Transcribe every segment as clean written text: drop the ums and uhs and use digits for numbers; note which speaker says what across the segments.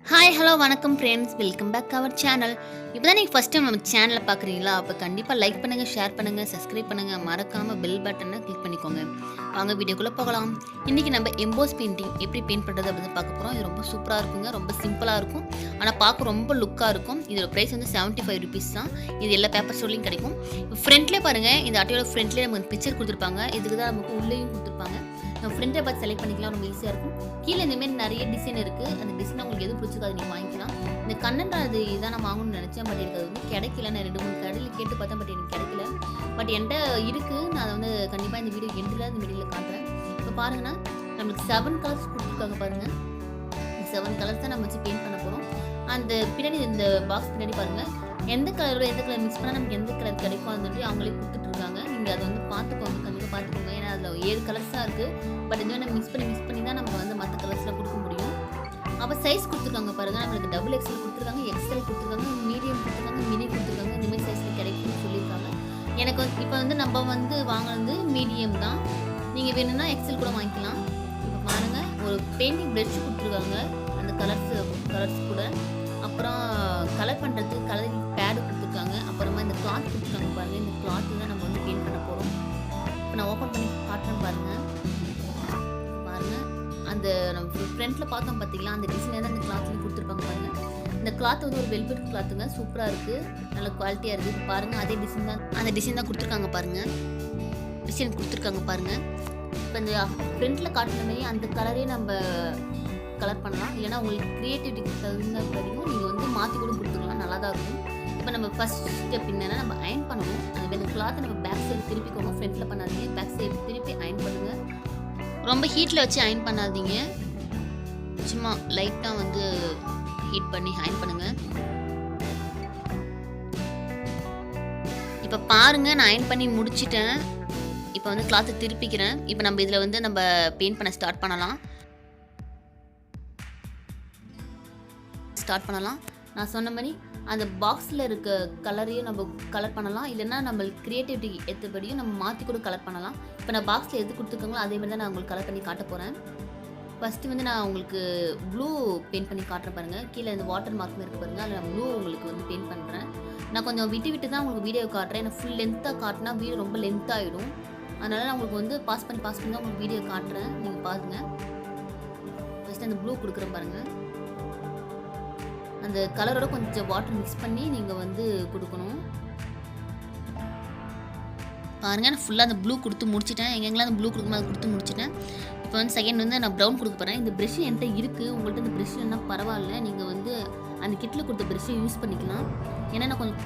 Speaker 1: Hi hello வணக்கம் friends, welcome back our channel. இப்போ தான் நீங்கள் ஃபஸ்ட் டைம் நம்ம சேனலை பார்க்குறீங்களா? அப்போ கண்டிப்பாக லைக் பண்ணுங்கள், ஷேர் பண்ணுங்கள், சப்ஸ்கிரைப் பண்ணுங்கள், மறக்காமல் பெல் பட்டனை கிளிக் பண்ணிக்கோங்க. வாங்க வீடியோக்குள்ளே போகலாம். இன்றைக்கி நம்ம எம்போஸ் பெயிண்டிங் எப்படி பெயிண்ட் பண்ணுறது அப்படின்னு பார்க்க போகிறோம். இது ரொம்ப சூப்பராக இருக்குங்க, ரொம்ப சிம்பிளாக இருக்கும், ஆனால் பார்க்க ரொம்ப லுக்காக இருக்கும். இதோட ப்ரைஸ் வந்து 75 ருபீஸ் தான். இது எல்லா பேப்பர் ஸ்டோர்லையும் கிடைக்கும். ஃப்ரண்ட்லேயே பாருங்கள், இந்த அட்டையோட ஃப்ரண்ட்லேயே நமக்கு பிக்சர் கொடுத்துருப்பாங்க. இதுக்கு தான் நமக்கு உள்ளேயும் கொடுத்துருப்பாங்க. நம்ம ஃப்ரண்ட்டை பார்த்து செலக்ட் பண்ணிக்கலாம், ரொம்ப ஈஸியாக இருக்கும். கீழே இந்தமாரி நிறைய டிசைன் இருக்குது. அந்த டிசைன் உங்களுக்கு எது பிடிச்சிருக்கோ அதை நீங்கள் வாங்கிக்கலாம். இந்த கண்ணன் அது இதான் நான் வாங்கணும்னு நினச்சேன், பட் எனக்கு அது வந்து கிடைக்கல. நான் 2-3 கடையில் கேட்டு பார்த்தேன், பட் எனக்கு கிடைக்கல. பட் என்கிட்ட இருக்குது. நான் அதை வந்து கண்டிப்பாக இந்த வீடியோ எண்டில் இந்த வீடியோவில் காட்டுறேன். இப்போ பாருங்கன்னா நம்மளுக்கு 7 கலர்ஸ் கொடுத்துருக்காங்க பாருங்கள். 7 கலர்ஸ் தான் நம்ம வச்சு பெயிண்ட் பண்ண போகிறோம். அந்த பின்னாடி இந்த பாக்ஸ் பின்னாடி பாருங்கள், எந்த கலரோட எந்த கலர் மிக்ஸ் பண்ணால் நமக்கு எந்த கலர் கிடைக்கும் அது சொல்லி அவங்களே கொடுத்துட்ருக்காங்க. நீங்கள் அதை வந்து பார்த்துக்கோங்க, கண்டிப்பாக பார்த்துக்கோங்க. ஏன்னா அதில் 7 கலர்ஸ் தான் இருக்குது. பட் இதுவே நம்ம மிக்ஸ் பண்ணி தான் நம்ம வந்து மற்ற கலர்ஸில் கொடுக்க முடியும். அப்போ சைஸ் கொடுத்துருக்காங்க பாருங்கள், நம்மளுக்கு டபுள் எக்ஸ்எல் கொடுத்துருக்காங்க, எக்ஸ்எல் கொடுத்துருக்காங்க, மீடியம் கொடுத்துருக்காங்க, மினி கொடுத்துருக்காங்க. இந்தமாதிரி சைஸில் கிடைக்கும்னு சொல்லியிருக்காங்க. எனக்கு வந்து இப்போ வந்து நம்ம வந்து வாங்கினது மீடியம் தான். நீங்கள் வேணும்னா எக்ஸ்எல் கூட வாங்கிக்கலாம். இப்போ பாருங்கள், ஒரு பெயிண்டிங் ப்ரஷ் கொடுத்துருக்காங்க அந்த கலர்ஸ் கூட. அப்புறம் கலர் பண்ணுறதுக்கு கலரிங் பேடு கொடுத்துருக்காங்க. அப்புறமா இந்த கிளாத் கொடுத்துருக்காங்க பாருங்கள். இந்த கிளாத்து தான் நம்ம வந்து பெயிண்ட் பண்ண போகிறோம். இப்போ நான் ஓப்பன் பண்ணி காட்டுறேன் பாருங்கள். அந்த நம்ம ஃப்ரண்ட்டில் பார்த்தோம் பார்த்தீங்களா, அந்த டிசைன் தான் அந்த கிளாத்லேயும் கொடுத்துருப்பாங்க பாருங்கள். இந்த கிளாத் வந்து ஒரு வெல்வெட் கிளாத்துங்க, சூப்பராக இருக்குது, நல்ல குவாலிட்டியாக இருக்குது. இப்போ பாருங்கள், அதே டிசைன் தான், அந்த டிசைன் தான் கொடுத்துருக்காங்க பாருங்கள். டிசைன் கொடுத்துருக்காங்க பாருங்கள். இப்போ இந்த ஃப்ரண்ட்டில் காட்டின மாதிரி அந்த கலரே நம்ம கலர் பண்ணலாம். இல்லைனா உங்களுக்கு க்ரியேட்டிவிட்டி தகுந்த வரைக்கும் நீங்கள் வந்து மாற்றி கூட கொடுத்துக்கலாம், நல்லா தான் இருக்கும். இப்போ நம்ம ஃபஸ்ட் ஸ்டெப் என்னென்னா நம்ம அயன் பண்ணணும். அந்த கிளாத்தை நம்ம பேக் சைடு திருப்பிக்கோங்க, ஃப்ரண்ட்டில் பண்ணாதீங்க, பேக் சைடு திருப்பி அயன் பண்ணுங்கள். ரொம்ப ஹீட்டில் வச்சு அயன் பண்ணாதீங்க, சும்மா லைட்டாக வந்து ஹீட் பண்ணி அயன் பண்ணுங்கள். இப்போ பாருங்கள், நான் அயன் பண்ணி முடிச்சிட்டேன். இப்போ வந்து கிளாத்தை திருப்பிக்கிறேன். இப்போ நம்ம இதில் வந்து நம்ம பெயிண்ட் பண்ண ஸ்டார்ட் பண்ணலாம். நான் சொன்ன மாதிரி அந்த பாக்ஸில் இருக்க கலரையும் நம்ம கலர் பண்ணலாம், இல்லைன்னா நம்ம க்ரியேட்டிவிட்டி ஏற்றபடியும் நம்ம மாற்றி கூட கலர் பண்ணலாம். இப்போ நான் பாக்ஸில் எது கொடுத்துருக்காங்களோ அதே மாதிரி தான் நான் உங்களுக்கு கலர் பண்ணி காட்ட போகிறேன். ஃபஸ்ட்டு வந்து நான் உங்களுக்கு ப்ளூ பெயிண்ட் பண்ணி காட்டுறேன் பாருங்கள். கீழே இந்த வாட்டர் மார்க் இருக்குது பாருங்கள், அதில் நான் ப்ளூ உங்களுக்கு வந்து பெயிண்ட் பண்ணுறேன். நான் கொஞ்சம் விட்டு தான் உங்களுக்கு வீடியோ காட்டுறேன். எனக்கு ஃபுல் லென்த்தாக காட்டினா வீடியோ ரொம்ப லென்த்தாகிடும். அதனால் நான் உங்களுக்கு வந்து பாஸ் பண்ணி தான் உங்களுக்கு வீடியோ காட்டுறேன், நீங்கள் பாருங்கள். ஃபஸ்ட்டு அந்த ப்ளூ கொடுக்குறேன் பாருங்கள். அந்த கலரோட கொஞ்சம் வாட்டர் மிக்ஸ் பண்ணி நீங்கள் வந்து கொடுக்கணும். பாருங்கள், நான் ஃபுல்லாக அந்த ப்ளூ கொடுத்து முடிச்சிட்டேன். எங்கெங்கெல்லாம் அந்த ப்ளூ கொடுக்கும்போது அதை கொடுத்து முடிச்சிட்டேன். இப்போ வந்து செகண்ட் வந்து நான் ப்ரௌன் கொடுக்க போகிறேன். இந்த ப்ரெஷ் என்கிட்ட இருக்குது, உங்கள்கிட்ட இந்த ப்ரெஷ் என்ன பரவாயில்ல, நீங்கள் வந்து அந்த கிட்டில் கொடுத்த ப்ரெஷ்ஷை யூஸ் பண்ணிக்கலாம். ஏன்னா நான் கொஞ்சம்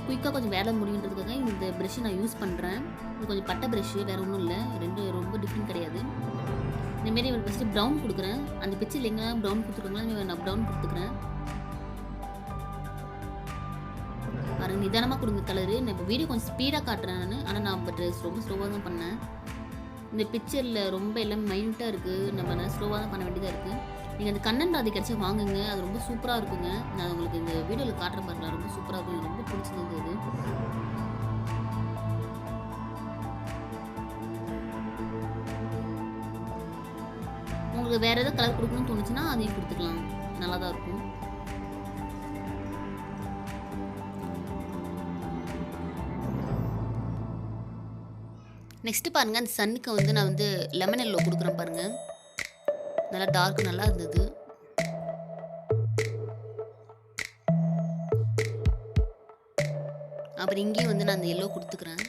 Speaker 1: குயிக்காக கொஞ்சம் வேலை முடியுன்றதுக்காக இந்த ப்ரெஷ்ஷை நான் யூஸ் பண்ணுறேன். இது கொஞ்சம் பட்டை ப்ரெஷ்ஷு, வேறு ஒன்றும் இல்லை, ரொம்ப டிஃப்ரெண்ட் கிடையாது. இந்தமாரி ஃபஸ்ட்டு ப்ரௌன் கொடுக்குறேன். அந்த பிக்சரில் எங்கே ப்ரௌன் கொடுத்துருக்காங்களோ நான் ப்ரௌன் கொடுத்துக்கிறேன். பாருங்கள், நிதானமாக கொடுங்க கலரு. நான் இப்போ வீடியோ கொஞ்சம் ஸ்பீடாக காட்டுறேன் ஆனால் நான் பட் ரொம்ப ஸ்லோவாக தான் பண்ணேன். இந்த பிக்சரில் ரொம்ப எல்லாமே மைன்யூட்டாக இருக்குது, நம்ம ஸ்லோவாக தான் பண்ண வேண்டியதாக இருக்குது. நீங்கள் அந்த கண்ணன் ராதி கிடச்சா வாங்குங்க, அது ரொம்ப சூப்பராக இருக்குங்க. நான் உங்களுக்கு இந்த வீடியோவில் காட்டுறேன் பாருங்க, ரொம்ப சூப்பராக இருக்கும், ரொம்ப பிடிச்சிருந்தது. உங்களுக்கு வேறு எதாவது கலர் கொடுக்கணும்னு தோணுச்சுன்னா அதையும் கொடுத்துக்கலாம், நல்லா தான் இருக்கும். நெக்ஸ்ட்டு பாருங்கள், அந்த சன்னுக்கு வந்து நான் வந்து லெமன் எல்லோ கொடுக்குறேன் பாருங்கள். நல்லா டார்க், நல்லா இருந்தது. அப்புறம் இங்கேயும் வந்து நான் அந்த எல்லோ கொடுத்துக்கிறேன்.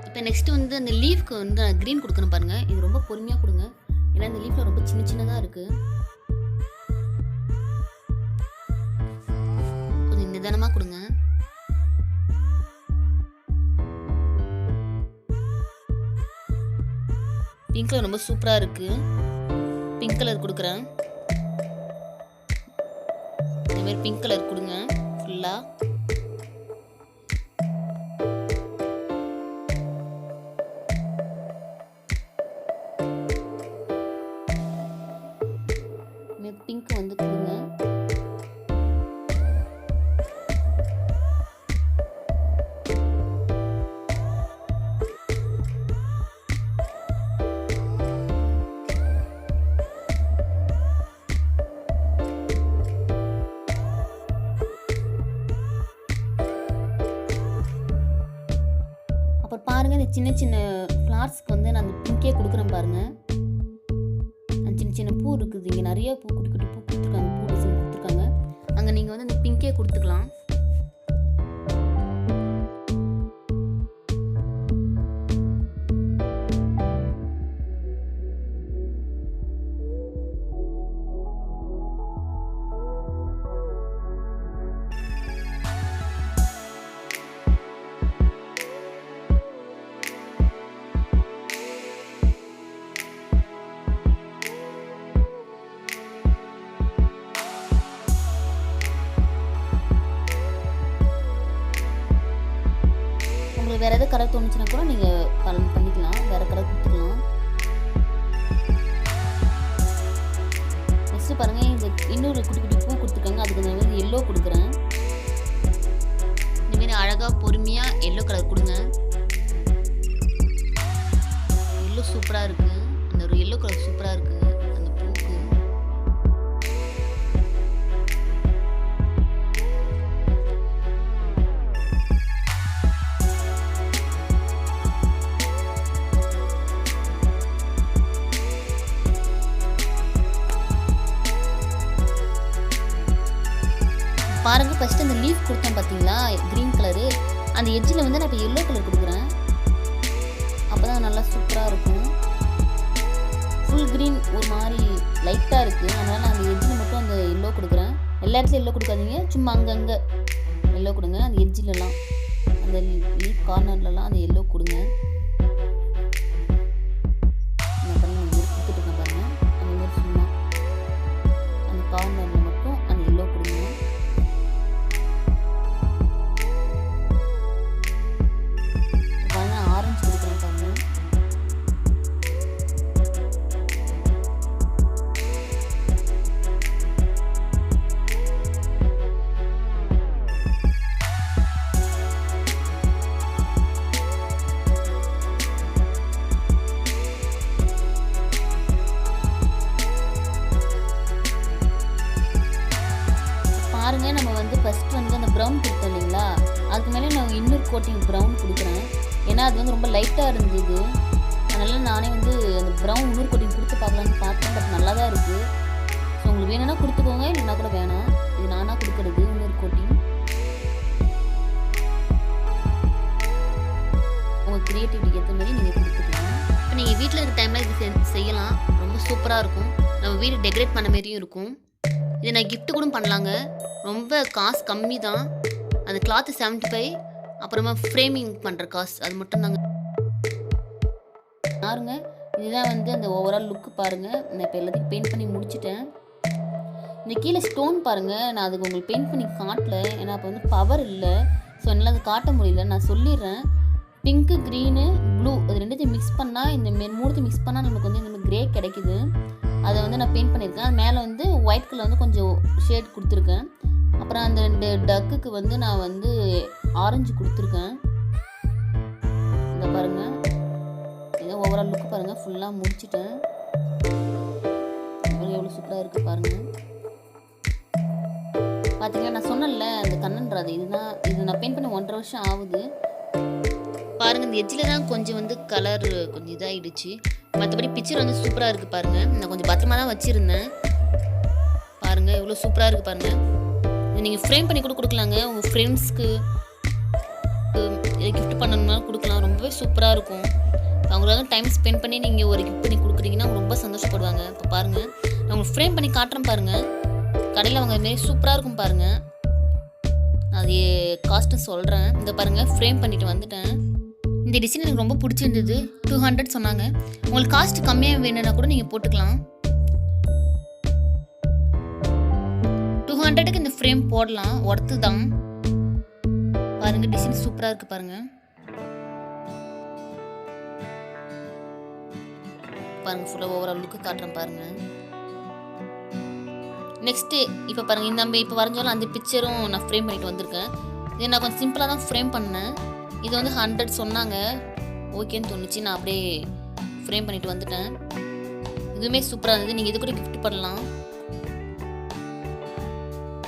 Speaker 1: இப்போ நெக்ஸ்ட்டு வந்து அந்த லீஃப்க்கு வந்து நான் க்ரீன் கொடுக்குறேன் பாருங்கள். இது ரொம்ப பொறுமையாக கொடுங்க, ஏன்னா இந்த லீஃபில் ரொம்ப சின்னதாக இருக்குது. நிதானமாக கொடுங்க. பிங்க் கலர் ரொம்ப சூப்பராக இருக்குது, பிங்க் கலர் கொடுக்குறேன். இதேமாதிரி பிங்க் கலர் கொடுங்க ஃபுல்லாக. பிங்க் வந்து கொடுங்க. பாருங்கள் இந்த சின்ன சின்ன ஃப்ளார்ஸ்க்கு வந்து நான் அந்த பிங்கே கொடுக்குறேன் பாருங்கள். அந்த சின்ன சின்ன பூ இருக்குது, இங்கே நிறைய பூ குட்டி குட்டி பூ கொடுத்துருக்காங்க, பூ டிசைன் கொடுத்துருக்காங்க. அங்கே நீங்கள் வந்து இந்த பிங்கே கொடுத்துக்கலாம். உங்களுக்கு வேறு எதாவது கலர் தோணுச்சுன்னா கூட நீங்கள் பண்ணிக்கலாம், வேறு கலர் கொடுத்துக்கலாம். நெக்ஸ்ட்டு பாருங்கள், இந்த இன்னொரு குட்டி குட்டி பூ கொடுத்துருக்காங்க, அதுக்கு நான் வந்து எல்லோ கொடுக்குறேன். இந்தமாரி அழகாக பொறுமையாக எல்லோ கலர் கொடுங்க. எல்லோ சூப்பராக இருக்குது, அந்த ஒரு எல்லோ கலர் சூப்பராக இருக்குது அந்த பூக்கு. பாருங்கள், ஃபஸ்ட்டு அந்த லீஃப் கொடுத்தேன் பார்த்தீங்களா, க்ரீன் கலரு, அந்த எட்ஜில் வந்து நான் இப்போ எல்லோ கலர் கொடுக்குறேன். அப்போ தான் நல்லா சூப்பராக இருக்கும். ஃபுல் க்ரீன் ஒரு மாதிரி லைட்டாக இருக்குது, அதனால் நான் அந்த எட்ஜில் மட்டும் அந்த எல்லோ கொடுக்குறேன். எல்லா இடத்துலையும் எல்லோ கொடுக்காதீங்க, சும்மா அங்கங்கே எல்லோ கொடுங்க. அந்த எட்ஜிலலாம், அந்த லீஃப் கார்னர்லலாம் அந்த எல்லோ கொடுங்க. நான் கொடுத்துட்டுருக்கேன் பாருங்கள், அந்த மாதிரி சும்மா அந்த கார்னரில் மட்டும் அந்த எல்லோ கொடுங்க. பாருங்க, நம்ம வந்து ஃபஸ்ட் வந்து அந்த ப்ரௌன் கொடுத்தோம் இல்லைங்களா, அதுக்கு மேலே நான் இன்னொரு கோட்டிங் ப்ரௌன் கொடுக்குறேன். ஏன்னா அது வந்து ரொம்ப லைட்டாக இருந்தது, அதனால் நானே வந்து அந்த ப்ரௌன் இன்னொரு கோட்டிங் கொடுத்து பார்க்கலான்னு பார்த்தேன். பட் நல்லா தான் இருக்குது. ஸோ உங்களுக்கு வேணும்னா கொடுத்துக்கோங்க, இல்லைனா கூட வேணாம். இது நானாக கொடுக்குறது இன்னொரு கோட்டிங். உங்கள் க்ரியேட்டிவிட்டிக்கு ஏற்ற மாதிரி நீங்கள் கொடுத்துக்கலாம். இப்போ நீங்கள் வீட்டில் இருக்க டைமில் இது செய்யலாம், ரொம்ப சூப்பராக இருக்கும். நம்ம வீடு டெக்கரேட் பண்ண மாதிரியும் இருக்கும். இதை நான் கிஃப்ட் கூட பண்ணலாங்க, ரொம்ப காசு கம்மி தான். அந்த கிளாத்து 75, அப்புறமா ஃப்ரேமிங் பண்ணுற காசு அது மட்டும் தாங்க. பாருங்க, இதுதான் வந்து அந்த ஓவரால் லுக்கு பாருங்கள். நான் இப்போ எல்லாத்தையும் பெயிண்ட் பண்ணி முடிச்சிட்டேன். இந்த கீழே ஸ்டோன் பாருங்கள், நான் அதுக்கு உங்களுக்கு பெயிண்ட் பண்ணி காட்டல, ஏன்னா அப்போ வந்து பவர் இல்லை. ஸோ என்னால் அது காட்ட முடியல. நான் சொல்லிடுறேன், பிங்க்கு, க்ரீனு, ப்ளூ அது ரெண்டுத்தையும் மிக்ஸ் பண்ணால், இந்த மூணுத்தையும் மிக்ஸ் பண்ணால் நமக்கு வந்து இந்த க்ரே கிடைக்குது. அதை வந்து நான் பெயிண்ட் பண்ணியிருக்கேன். அது மேலே வந்து ஒயிட் கலர் வந்து கொஞ்சம் ஷேட் கொடுத்துருக்கேன். அப்புறம் அந்த 2 டக்குக்கு வந்து நான் வந்து ஆரஞ்சு கொடுத்துருக்கேன். இந்த பாருங்கள், இதை ஓவரால் லுக்கு பாருங்கள், ஃபுல்லாக முடிச்சிட்டேன். எவ்வளோ சூப்பராக இருக்குது பாருங்கள். பார்த்தீங்களா, நான் சொன்னேன்ல அந்த கண்ணன்றாது, இது நான் பெயிண்ட் பண்ணி 1.5 வருஷம் ஆகுது. பாருங்கள், இந்த எட்ஜில் தான் கொஞ்சம் வந்து கலர் கொஞ்சம் இதாகிடுச்சு. மற்றபடி பிக்சர் வந்து சூப்பராக இருக்குது பாருங்கள். நான் கொஞ்சம் பத்திரமா தான் வச்சுருந்தேன். பாருங்கள், எவ்வளோ சூப்பராக இருக்குது பாருங்கள். இது நீங்கள் ஃப்ரேம் பண்ணி கூட கொடுக்கலாங்க, உங்கள் ஃப்ரெண்ட்ஸ்க்கு கிஃப்ட் பண்ணணும்னாலும் கொடுக்கலாம். ரொம்பவே சூப்பராக இருக்கும். அவங்களால டைம் ஸ்பெண்ட் பண்ணி நீங்கள் ஒரு கிஃப்ட் பண்ணி கொடுக்குறீங்கன்னா அவங்க ரொம்ப சந்தோஷப்படுவாங்க. இப்போ பாருங்கள், நான் உங்களுக்கு ஃப்ரேம் பண்ணி காட்டுறேன் பாருங்கள். கடையில் அவங்க மாரி சூப்பராக இருக்கும் பாருங்கள். அது காஸ்ட்டு சொல்கிறேன். இந்த பாருங்கள், ஃப்ரேம் பண்ணிவிட்டு வந்துட்டேன். இந்த டிசைன் எனக்கு ரொம்ப பிடிச்சிருந்தது. 200 சொன்னாங்க. உங்களுக்கு காஸ்ட் கம்மியாக வேணும்னா கூட நீங்கள் போட்டுக்கலாம். 200க்கு இந்த ஃப்ரேம் போடலாம், ஒர்த்து தான். பாருங்கள், டிசைன் சூப்பராக இருக்குது பாருங்கள். பாருங்கள், ஃபுல்லாக ஓவரால் லுக்கு காட்டுறேன் பாருங்கள். நெக்ஸ்ட்டு இப்போ பாருங்கள், இந்த நம்ம இப்போ வரைஞ்சாலும் அந்த பிக்சரும் நான் ஃப்ரேம் பண்ணிட்டு வந்திருக்கேன். இதை நான் கொஞ்சம் சிம்பிளாக தான் ஃப்ரேம் பண்ணேன். இது வந்து 100 சொன்னாங்க, ஓகேன்னு தோணுச்சு. நான் அப்படியே ஃப்ரேம் பண்ணிட்டு வந்துட்டேன். இதுவுமே சூப்பராக இருந்தது. நீங்கள் இது கூட கிஃப்ட் பண்ணலாம்.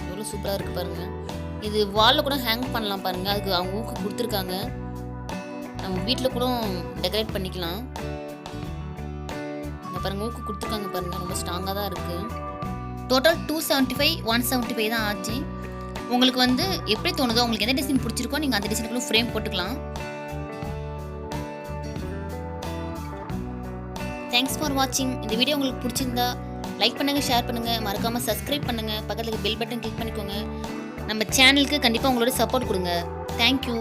Speaker 1: எவ்வளோ சூப்பராக இருக்குது பாருங்கள். இது வாலில் கூட ஹேங் பண்ணலாம் பாருங்கள். அதுக்கு அவங்க ஊக்கு கொடுத்துருக்காங்க. நம்ம வீட்டில் கூட டெக்கரேட் பண்ணிக்கலாம். பாருங்க ஊக்கு கொடுத்துருக்காங்க பாருங்கள், ரொம்ப ஸ்ட்ராங்காக தான் இருக்குது. டோட்டல் 275 175 தான் ஆச்சு. உங்களுக்கு வந்து எப்படி தோணுதோ, உங்களுக்கு எந்த டிசைன் பிடிச்சிருக்கோ நீங்கள் அந்த டிசைனுக்குள்ள ஃப்ரேம் போட்டுக்கலாம். தேங்க்ஸ் ஃபார் வாட்சிங். இந்த வீடியோ உங்களுக்கு பிடிச்சிருந்தா லைக் பண்ணுங்கள், ஷேர் பண்ணுங்கள், மறக்காமல் சப்ஸ்கிரைப் பண்ணுங்கள், பக்கத்தில் பெல் பட்டன் கிளிக் பண்ணிக்கோங்க. நம்ம சேனலுக்கு கண்டிப்பாக உங்களோட சப்போர்ட் கொடுங்க. தேங்க்யூ.